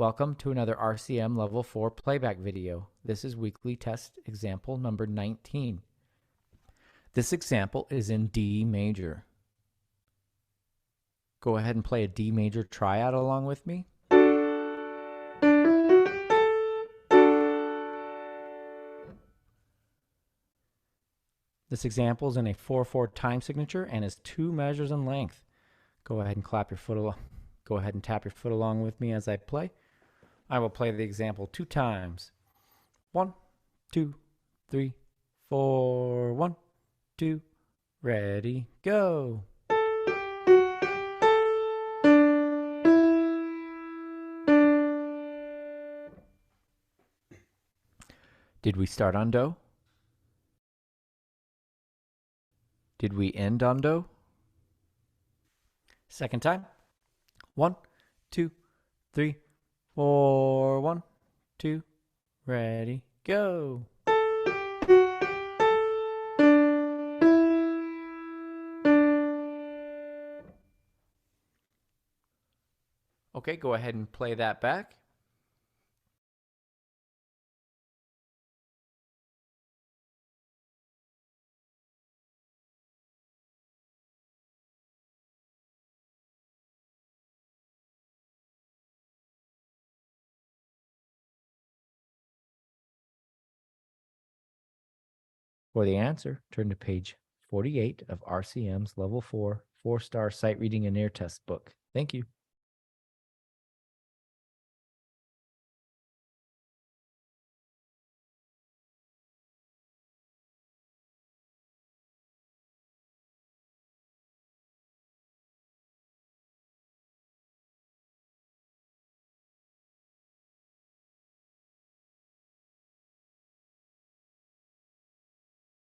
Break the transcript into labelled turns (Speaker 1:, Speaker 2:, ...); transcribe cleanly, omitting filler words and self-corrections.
Speaker 1: Welcome to another RCM Level 4 playback video. This is weekly test example number 19. This example is in D major. Go ahead and play a D major tryout along with me. This example is in a 4/4 time signature and is 2 measures in length. Go ahead and tap your foot along with me as I play. I will play the example 2 times. 1, 2, 3, 4, 1, 2, ready, go. Did we start on Do? Did we end on Do? Second time. 1, 2, 3, 4, 1, 2, ready, go. Okay, go ahead and play that back. For the answer, turn to page 48 of RCM's Level 4 4-star Sight Reading and Ear Test book. Thank you.